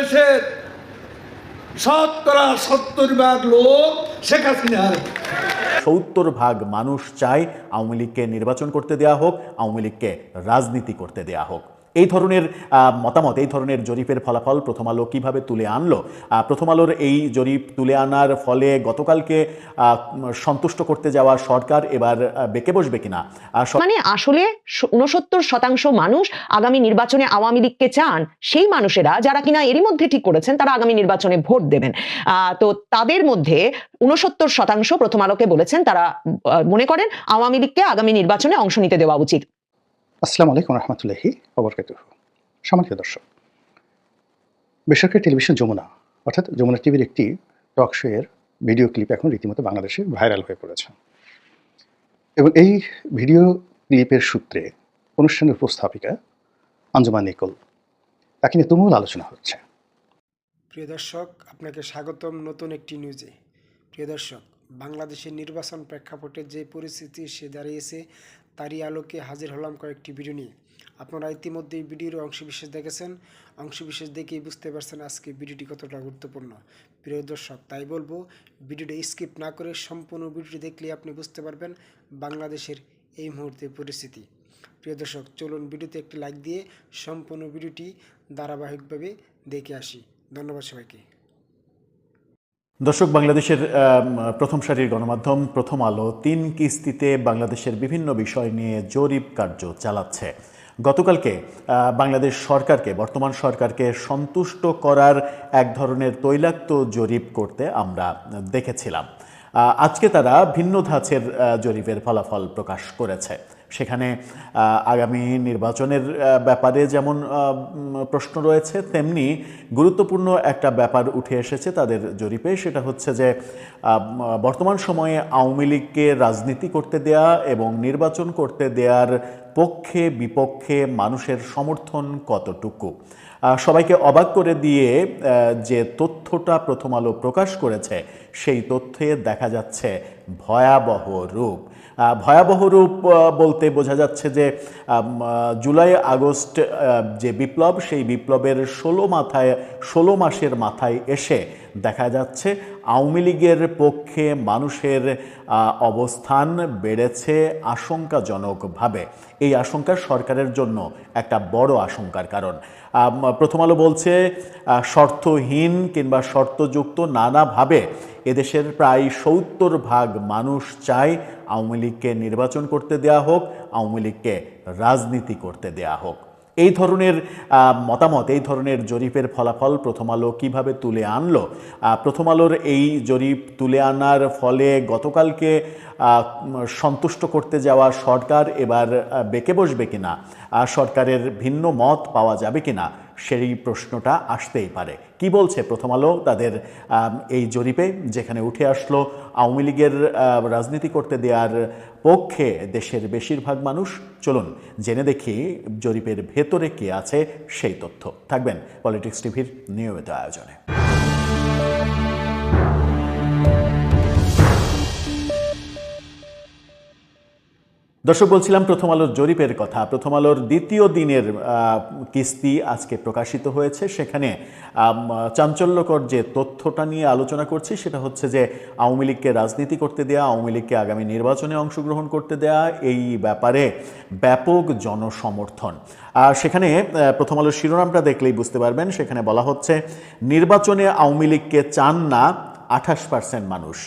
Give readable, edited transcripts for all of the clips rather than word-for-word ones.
বাংলাদেশের 70% লোক শেখ হাসিনার। 70% মানুষ চায় আওয়ামী লীগকে নির্বাচন করতে দেয়া হোক, আওয়ামী লীগকে রাজনীতি করতে দেয়া হোক। এই ধরনের মতামত, এই ধরনের জরিপের ফলাফল প্রথম আলো কিভাবে তুলে আনলো? প্রথম আলোর এই জরিপ তুলে আনার ফলে গতকালকে সন্তুষ্ট করতে যাওয়া সরকার এবার বেঁকে বসবে কিনা? মানে আসলে 69% মানুষ আগামী নির্বাচনে আওয়ামী লীগকে চান। সেই মানুষেরা যারা কিনা এরই মধ্যে ঠিক করেছেন তারা আগামী নির্বাচনে ভোট দেবেন, তো তাদের মধ্যে 69% প্রথম আলোকে বলেছেন তারা মনে করেন আওয়ামী লীগকে আগামী নির্বাচনে অংশ নিতে দেওয়া উচিত। আসসালামু আলাইকুম রহমতুল্লাহি ওয়া বারাকাতুহু। সম্মানিত দর্শক, বেসরকারি টেলিভিশন যমুনা অর্থাৎ যমুনা টিভির একটি টক শো এর ভিডিও ক্লিপ এখন রীতিমতো বাংলাদেশে ভাইরাল হয়ে পড়েছে এবং এই ভিডিও ক্লিপের সূত্রে অনুষ্ঠানের উপস্থাপিকা আঞ্জুমান নিকোল, তাকে নিয়ে তুমুল আলোচনা হচ্ছে। প্রিয় দর্শক, আপনাকে স্বাগতম নতুন একটি নিউজে। প্রিয় দর্শক, বাংলাদেশের নির্বাচন প্রেক্ষাপটে যে পরিস্থিতি সে দাঁড়িয়েছে তারই আলোকে হাজির হলাম কয়েকটি ভিডিও নিয়ে। আপনারা ইতিমধ্যেই ভিডিওর অংশবিশেষ দেখেছেন, অংশবিশেষ দেখেই বুঝতে পারছেন আজকে ভিডিওটি কতটা গুরুত্বপূর্ণ। প্রিয় দর্শক, তাই বলবো ভিডিওটি স্কিপ না করে সম্পূর্ণ ভিডিওটি দেখলে আপনি বুঝতে পারবেন বাংলাদেশের এই মুহূর্তের পরিস্থিতি। প্রিয় দর্শক, চলুন ভিডিওতে একটি লাইক দিয়ে সম্পূর্ণ ভিডিওটি ধারাবাহিকভাবে দেখে আসি। ধন্যবাদ সবাইকে। দর্শক, বাংলাদেশের প্রথম সারির গণমাধ্যম প্রথম আলো 3 কিস্তিতে বাংলাদেশের বিভিন্ন বিষয় নিয়ে জরিপ কার্য চালাচ্ছে। গতকালকে বাংলাদেশ সরকারকে, বর্তমান সরকারকে সন্তুষ্ট করার এক ধরনের তৈলাক্ত জরিপ করতে আমরা দেখেছিলাম। আজকে তারা ভিন্ন ধাঁচের জরিপের ফলাফল প্রকাশ করেছে। সেখানে আগামী নির্বাচনের ব্যাপারে যেমন প্রশ্ন রয়েছে, তেমনি গুরুত্বপূর্ণ একটা ব্যাপার উঠে এসেছে তাদের জরিপে। সেটা হচ্ছে যে বর্তমান সময়ে আওয়ামী লীগকে রাজনীতি করতে দেয়া এবং নির্বাচন করতে দেয়ার পক্ষে বিপক্ষে মানুষের সমর্থন কতটুকু। সবাইকে অবাক করে দিয়ে যে তথ্যটা প্রথম আলো প্রকাশ করেছে, সেই তথ্যে দেখা যাচ্ছে ভয়াবহ রূপ। ভয়াবহ রূপ বলতে বোঝা যাচ্ছে যে জুলাই আগস্ট যে বিপ্লব, সেই বিপ্লবের 16 মাসের মাথায় এসে দেখা যাচ্ছে আওয়ামী লীগের পক্ষে মানুষের অবস্থান বেড়েছে আশঙ্কাজনকভাবে। এই আশঙ্কা সরকারের জন্য একটা বড় আশঙ্কার কারণ। প্রথম আলো বলছে শর্তহীন কিংবা শর্তযুক্ত নানাভাবে এদেশের প্রায় 70% মানুষ চায় আওয়ামী লীগকে নির্বাচন করতে দেয়া হোক, আওয়ামী লীগকে রাজনীতি করতে দেয়া হোক। এই ধরনের মতামত, এই ধরনের জরিপের ফলাফল প্রথম আলো কীভাবে তুলে আনলো? প্রথম আলোর এই জরিপ তুলে আনার ফলে গতকালকে সন্তুষ্ট করতে যাওয়া সরকার এবার বেঁকে বসবে কিনা, সরকারের ভিন্ন মত পাওয়া যাবে কিনা, সেই প্রশ্নটা আসতেই পারে। কি বলছে প্রথম আলো তাদের এই জরিপে, যেখানে উঠে আসলো আওয়ামী লীগের রাজনীতি করতে দেওয়ার পক্ষে দেশের বেশিরভাগ মানুষ? চলুন জেনে দেখি জরিপের ভেতরে কি আছে সেই তথ্য। থাকবেন পলিটিক্স টিভির নিয়মিত আয়োজনে। দর্শক, বলছিলাম প্রথম আলোর জরিপের কথা। প্রথম আলোর দ্বিতীয় দিনের কিস্তি আজকে প্রকাশিত হয়েছে। সেখানে চাঞ্চল্যকর যে তথ্যটা নিয়ে আলোচনা করছি সেটা হচ্ছে যে আওয়ামী লীগকে রাজনীতি করতে দেয়া, আওয়ামী লীগকে আগামী নির্বাচনে অংশগ্রহণ করতে দেয়া, এই ব্যাপারে ব্যাপক জনসমর্থন। সেখানে প্রথম আলোর শিরোনামটা দেখলেই বুঝতে পারবেন। সেখানে বলা হচ্ছে নির্বাচনে আওয়ামী লীগকে চান না 28% মানুষ,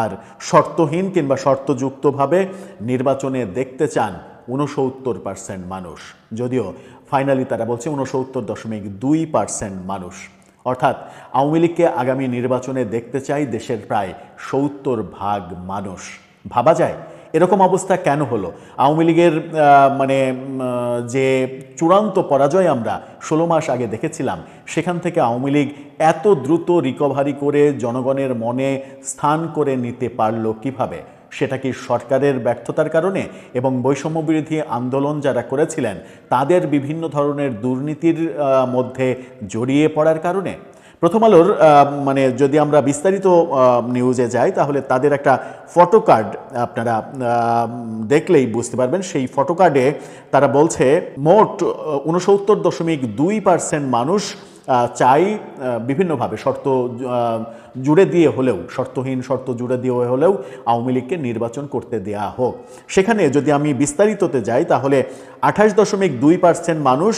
আর শর্তহীন কিংবা শর্তযুক্তভাবে নির্বাচনে দেখতে চান 69% মানুষ। যদিও ফাইনালি তারা বলছে 69.2% মানুষ। অর্থাৎ আওয়ামী লীগকে আগামী নির্বাচনে দেখতে চাই দেশের প্রায় 70% মানুষ। ভাবা যায় এরকম অবস্থা কেন হলো? আওয়ামী লীগের যে চূড়ান্ত পরাজয় আমরা 16 মাস আগে দেখেছিলাম, সেখান থেকে আওয়ামী লীগ এত দ্রুত রিকভারি করে জনগণের মনে স্থান করে নিতে পারল কিভাবে? সেটা কি সরকারের ব্যর্থতার কারণে এবং বৈষম্য বিরোধী আন্দোলন যারা করেছিলেন তাদের বিভিন্ন ধরনের দুর্নীতির মধ্যে জড়িয়ে পড়ার কারণে? প্রথম আলোর যদি আমরা বিস্তারিত নিউজে যাই তাহলে তাদের একটা ফটো কার্ড আপনারা দেখলেই বুঝতে পারবেন। সেই ফটো কার্ডে তারা বলছে মোট 69.2% মানুষ চাই বিভিন্নভাবে শর্ত জুড়ে দিয়ে হলেও, শর্তহীন শর্ত জুড়ে দিয়ে হলেও আওয়ামী লীগকে নির্বাচন করতে দেয়া হোক। সেখানে যদি আমি বিস্তারিততে যাই তাহলে 28.2% মানুষ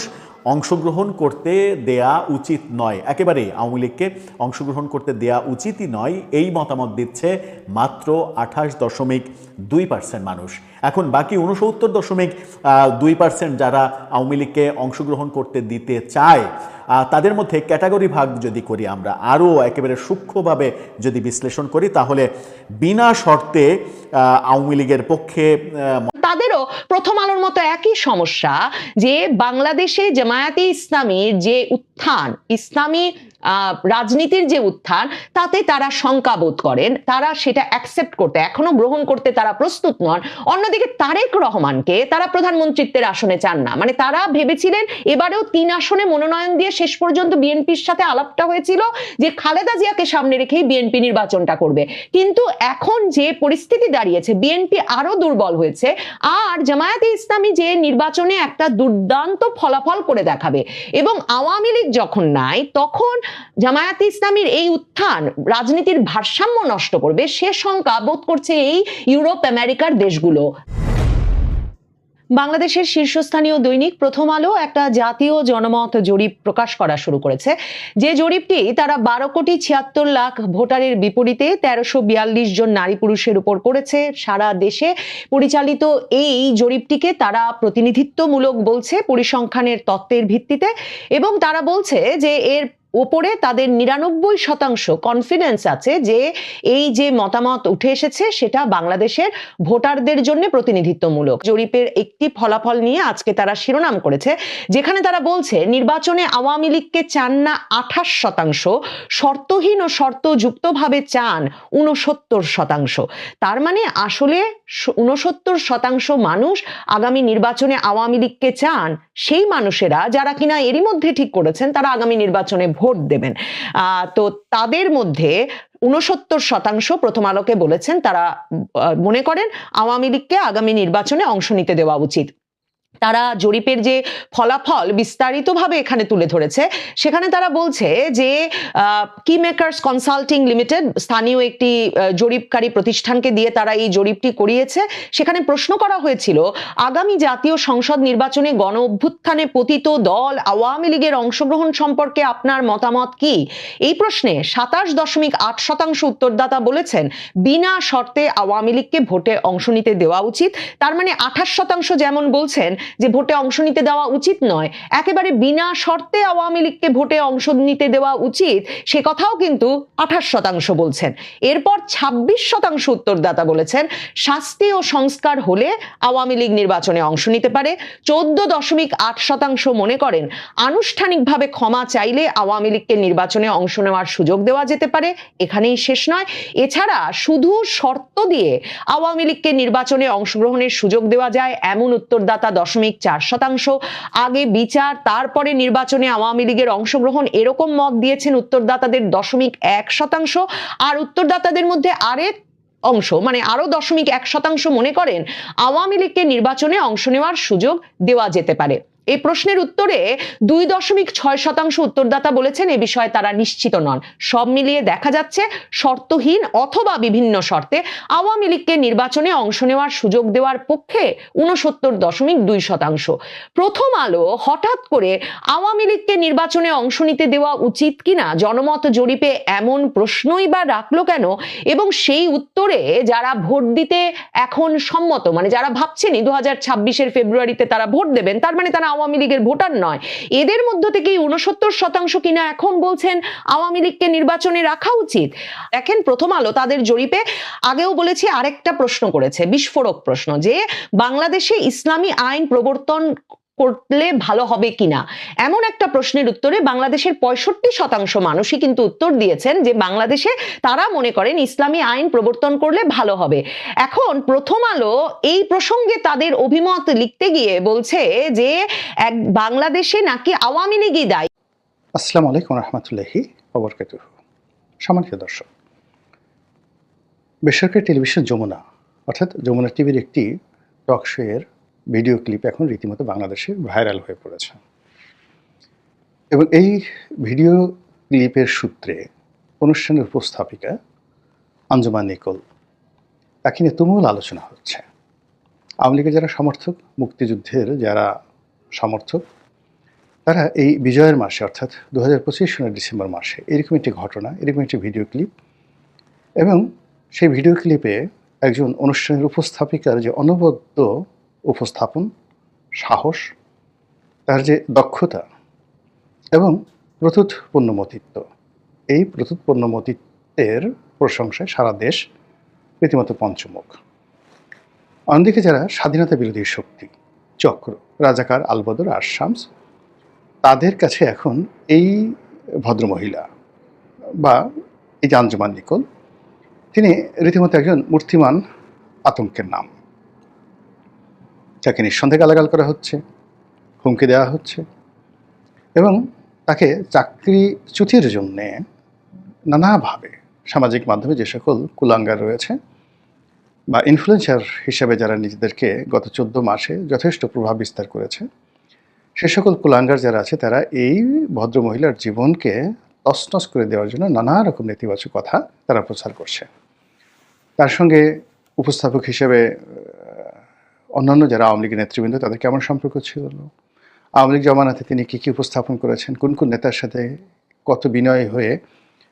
অংশগ্রহণ করতে দেয়া উচিত নয়, একেবারেই আওয়ামী লীগকে অংশগ্রহণ করতে দেয়া উচিতই নয়, এই মতামত দিচ্ছে মাত্র 28.2% মানুষ। এখন বাকি 69.2% যারা আওয়ামী লীগকে অংশগ্রহণ করতে দিতে চায়, তাদের মধ্যে ক্যাটাগরি ভাগ যদি করি, আমরা আরও একেবারে সূক্ষ্মভাবে যদি বিশ্লেষণ করি, তাহলে বিনা শর্তে আওয়ামী লীগের পক্ষে তাদেরও প্রথম আলোর মতো একই সমস্যা যে বাংলাদেশে জামায়াতে ইসলামীর যে উত্থান, ইসলামী রাজনীতির যে উত্থান, তাতে তারা শঙ্কা বোধ করেন, তারা সেটা অ্যাকসেপ্ট করতে, এখনো গ্রহণ করতে তারা প্রস্তুত নন। অন্যদিকে তারেক রহমানকে তারা প্রধানমন্ত্রীত্বের আসনে চান না। মানে তারা ভেবেছিলেন এবারেও 3 আসনে মনোনয়ন দিয়ে শেষ পর্যন্ত বিএনপির সাথে আলাপটা হয়েছিল যে খালেদা জিয়াকে সামনে রেখেই বিএনপি নির্বাচনটা করবে, কিন্তু এখন যে পরিস্থিতি দাঁড়িয়েছে, বিএনপি আরো দুর্বল হয়েছে, আর জামায়াতে ইসলামী যে নির্বাচনে একটা দুর্দান্ত ফলাফল করে দেখাবে এবং আওয়ামী লীগ যখন নাই, তখন জামায়াতে ইসলামীর এই উত্থান রাজনীতির ভারসাম্য নষ্ট করবে, সে শঙ্কা বোধ করছে এই ইউরোপ আমেরিকার দেশগুলো। বাংলাদেশের শীর্ষস্থানীয় দৈনিক প্রথম আলো একটা জাতীয় জনমত জরিপ প্রকাশ করা শুরু করেছে, যে জরিপটি তারা 12,76,00,000 ভোটারের বিপরীতে 1342 জন নারী পুরুষের উপর করেছে। সারা দেশে পরিচালিত এই জরিপটিকে তারা প্রতিনিধিত্বমূলক বলছে পরিসংখ্যানের তত্ত্বের ভিত্তিতে, এবং তারা বলছে যে এর উপরে তাদের 99% কনফিডেন্স আছে যে এই যে মতামত উঠে এসেছে সেটা বাংলাদেশের ভোটারদের জন্য প্রতিনিধিত্বমূলক। জরিপের একটি ফলাফল নিয়ে আজকে তারা শিরোনাম করেছে, যেখানে তারা বলছে নির্বাচনে আওয়ামী লীগকে চান না 28%, শর্তহীন ও শর্তযুক্তভাবে চান 69%। তার মানে আসলে 69% মানুষ আগামী নির্বাচনে আওয়ামী লীগকে চান, সেই মানুষেরা যারা কিনা এরই মধ্যে ঠিক করেছেন তারা আগামী নির্বাচনে ভোট দেবেন। তো তাদের মধ্যে 69% প্রথম আলোকে বলেছেন তারা মনে করেন আওয়ামী লীগকে আগামী নির্বাচনে অংশ নিতে দেওয়া উচিত। তারা জরিপের যে ফলাফল বিস্তারিতভাবে এখানে তুলে ধরেছে, সেখানে তারা বলছে যে কি মেকার্স কনসাল্টিং লিমিটেড স্থানীয় একটি জরিপকারী প্রতিষ্ঠানকে দিয়ে তারা এই জরিপটি করিয়েছে। সেখানে প্রশ্ন করা হয়েছিল আগামী জাতীয় সংসদ নির্বাচনে গণ অভ্যুত্থানে পতিত দল আওয়ামী লীগের অংশগ্রহণ সম্পর্কে আপনার মতামত কি। এই প্রশ্নে 27.8% উত্তরদাতা বলেছেন বিনা শর্তে আওয়ামী লীগকে ভোটে অংশ নিতে দেওয়া উচিত। তার মানে 28% যেমন বলছেন যে ভোটে অংশ নিতে দেওয়া উচিত নয়, একেবারে বিনা শর্তে আওয়ামী লীগকে ভোটে অংশ নিতে দেওয়া উচিত, সে কথাও কিন্তু 28% বলছেন। এরপর 26% উত্তরদাতা বলেছেন শাস্তি ও সংস্কার হলে আওয়ামী লীগ নির্বাচনে অংশ নিতে পারে। 14.8% মনে করেন আনুষ্ঠানিকভাবে ক্ষমা চাইলে আওয়ামী লীগকে নির্বাচনে অংশ নেওয়ার সুযোগ দেওয়া যেতে পারে। এখানেই শেষ নয়, এছাড়া শুধু শর্ত দিয়ে আওয়ামী লীগকে নির্বাচনে অংশগ্রহণের সুযোগ দেওয়া যায় এমন উত্তরদাতা 0.4%। আগে বিচার তারপরে নির্বাচনে আওয়ামী লীগের অংশগ্রহণ, এরকম মত দিয়েছেন উত্তরদাতাদের 0.1%। আর উত্তরদাতাদের মধ্যে আরেক অংশ মানে আরো 0.1% মনে করেন আওয়ামী লীগকে নির্বাচনে অংশ নেওয়ার সুযোগ দেওয়া যেতে পারে। এই প্রশ্নের উত্তরে 2.6% উত্তরদাতা বলেছেন এ বিষয়ে তারা নিশ্চিত নন। সব মিলিয়ে দেখা যাচ্ছে শর্তহীন অথবা বিভিন্ন শর্তে আওয়ামী লীগকে নির্বাচনে অংশ নেওয়ার সুযোগ দেওয়ার পক্ষে 69.2%। প্রথম আলো হঠাৎ করে আওয়ামী লীগকে নির্বাচনে অংশ নিতে দেওয়া উচিত কিনা জনমত জরিপে এমন প্রশ্নই বা রাখলো কেন, এবং সেই উত্তরে যারা ভোট দিতে এখন সম্মত, মানে যারা ভাবছেন 2026 ফেব্রুয়ারিতে তারা ভোট দেবেন, তার মানে তারা আওয়ামী লীগের ভোটার নয়, এদের মধ্য থেকেই 69% কিনা এখন বলছেন আওয়ামী লীগকে নির্বাচনে রাখা উচিত। দেখেন প্রথম আলো তাদের জরিপে আগেও বলেছি আরেকটা প্রশ্ন করেছে, বিস্ফোরক প্রশ্ন, যে বাংলাদেশে ইসলামী আইন প্রবর্তন করলে ভালো হবে কিনা। এমন একটা প্রশ্নের উত্তরে বাংলাদেশের 65% মানুষই কিন্তু উত্তর দিয়েছেন যে বাংলাদেশে তারা মনে করেন ইসলামী আইন প্রবর্তন করলে ভালো হবে। এখন প্রথম আলো এই প্রসঙ্গে তাদের অভিমত লিখতে গিয়ে বলছে যে বাংলাদেশে নাকি আওয়ামী লীগই দায়ী। আসসালামু আলাইকুম রহমতুল্লাহি ওয়া বারাকাতুহু। সম্মানিত দর্শক, বেসরকারি টেলিভিশন যমুনা অর্থাৎ যমুনা টিভির একটি টক শো এর ভিডিও ক্লিপ এখন রীতিমতো বাংলাদেশে ভাইরাল হয়ে পড়েছে। এবং এই ভিডিও ক্লিপের সূত্রে অনুষ্ঠানের উপস্থাপিকা আঞ্জুমান নিকোল, তাকে নিয়ে তুমুল আলোচনা হচ্ছে। আওয়ামী লীগের যারা সমর্থক, মুক্তিযুদ্ধের যারা সমর্থক, তারা এই বিজয়ের মাসে অর্থাৎ 2025 সনের ডিসেম্বর মাসে এরকম একটি ঘটনা, এরকম একটি ভিডিও ক্লিপ এবং সেই ভিডিও ক্লিপে একজন অনুষ্ঠানের উপস্থাপিকার যে অনবদ্য উপস্থাপন, সাহস, তার যে দক্ষতা এবং প্রত্যুৎপন্নমতিত্ব, এই প্রত্যুৎপন্নমতিত্বের প্রশংসায় সারা দেশ রীতিমতো পঞ্চমুখ। অন্যদিকে যারা স্বাধীনতা বিরোধী শক্তি চক্র, রাজাকার, আলবদর আর শামস, তাদের কাছে এখন এই ভদ্রমহিলা বা এই যে আঞ্জুমান নিকোল, তিনি রীতিমতো একজন মূর্তিমান আতঙ্কের নাম। তাকে নিঃসন্দেহে গালাগাল করা হচ্ছে, হুমকি দেওয়া হচ্ছে এবং তাকে চাকরিচ্যুতির জন্যে নানাভাবে সামাজিক মাধ্যমে যে সকল কুলাঙ্গার রয়েছে বা ইনফ্লুয়েন্সার হিসেবে যারা নিজেদেরকে গত 14 মাসে যথেষ্ট প্রভাব বিস্তার করেছে, সে সকল কুলাঙ্গার যারা আছে তারা এই ভদ্রমহিলার জীবনকে তছনছ করে দেওয়ার জন্য নানা রকম নেতিবাচক কথা তারা প্রচার করছে। তার সঙ্গে উপস্থাপক হিসেবে অন্যান্য যারা আওয়ামী লীগের নেতৃবৃন্দ, তাদের কেমন সম্পর্ক ছিল, আওয়ামী লীগ জমানাতে তিনি কী কী উপস্থাপন করেছেন, কোন কোন নেতার সাথে কত বিনয় হয়ে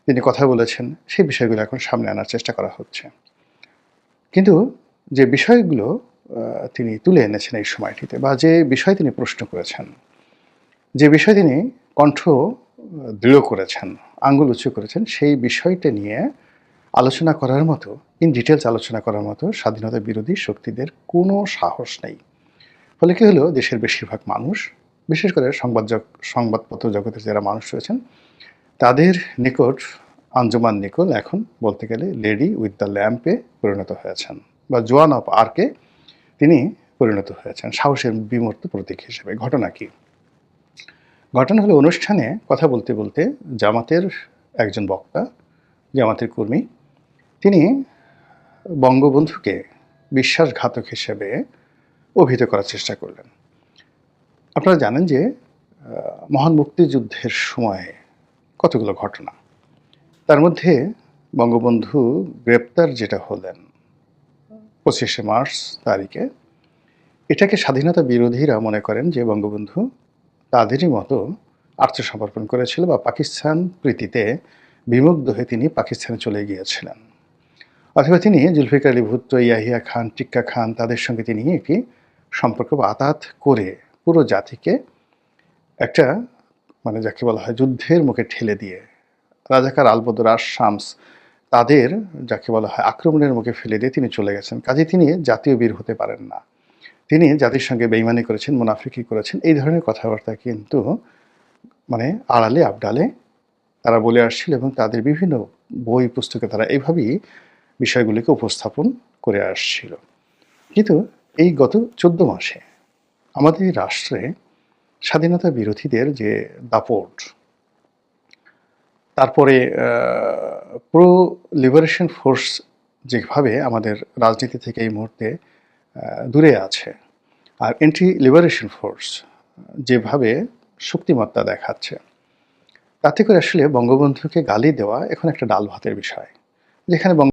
তিনি কথা বলেছেন, সেই বিষয়গুলো এখন সামনে আনার চেষ্টা করা হচ্ছে। কিন্তু যে বিষয়গুলো তিনি তুলে এনেছেন এই সময়টিতে, বা যে বিষয় তিনি প্রশ্ন করেছেন, যে বিষয় তিনি কণ্ঠ দৃঢ় করেছেন, আঙ্গুল উঁচু করেছেন, সেই বিষয়টা নিয়ে আলোচনা করার মতো, ইন ডিটেলস আলোচনা করার মতো স্বাধীনতা বিরোধী শক্তিদের কোনো সাহস নেই। ফলে কী হলো, দেশের বেশিরভাগ মানুষ, বিশেষ করে সংবাদপত্র জগতের যারা মানুষ রয়েছেন, তাদের নিকট আঞ্জুমান নিকোল এখন বলতে গেলে লেডি উইথ দ্য ল্যাম্পে পরিণত হয়েছেন, বা জোয়ান অফ আর্কে তিনি পরিণত হয়েছেন, সাহসের বিমূর্ত প্রতীক হিসেবে। ঘটনা কি? ঘটনা হলো, অনুষ্ঠানে কথা বলতে বলতে জামাতের একজন বক্তা, জামাতের কর্মী, তিনি বঙ্গবন্ধুকে বিশ্বাসঘাতক হিসেবে অভিহিত করার চেষ্টা করলেন। আপনারা জানেন যে মহান মুক্তিযুদ্ধের সময়ে কতগুলো ঘটনা, তার মধ্যে বঙ্গবন্ধু গ্রেপ্তার যেটা হলেন 25শে মার্চ তারিখে, এটাকে স্বাধীনতা বিরোধীরা মনে করেন যে বঙ্গবন্ধু তাদেরই মতো আত্মসমর্পণ করেছিল বা পাকিস্তান প্রীতিতে বিমুগ্ধ হয়ে তিনি পাকিস্তানে চলে গিয়েছিলেন, অথবা তিনি জুলফিকার আলী ভুট্টো, ইয়াহিয়া খান, টিক্কা খান, তাদের সঙ্গে তিনি একটি সম্পর্ক বা আতাত করে পুরো জাতিকে একটা যাকে বলা হয় যুদ্ধের মুখে ঠেলে দিয়ে, রাজাকার, আলবদর আর শামস, তাদের যাকে বলা হয় আক্রমণের মুখে ফেলে দিয়ে তিনি চলে গেছেন। কাজে তিনি জাতীয় বীর হতে পারেন না, তিনি জাতির সঙ্গে বেইমানি করেছেন, মুনাফিকি করেছেন, এই ধরনের কথাবার্তা কিন্তু আড়ালে আবডালে তারা বলে আসছিল এবং তাদের বিভিন্ন বই পুস্তকে তারা এইভাবেই বিষয়গুলিকে উপস্থাপন করে আসছিল। কিন্তু এই গত 14 মাসে আমাদের রাষ্ট্রে স্বাধীনতা বিরোধীদের যে দাপট, তারপরে প্রো লিবারেশন ফোর্স যেভাবে আমাদের রাজনীতি থেকে এই মুহূর্তে দূরে আছে, আর অ্যান্টি লিবারেশন ফোর্স যেভাবে শক্তিমত্তা দেখাচ্ছে, তাতে করে আসলে বঙ্গবন্ধুকে গালি দেওয়া এখন একটা ডাল ভাতের বিষয়, যেখানে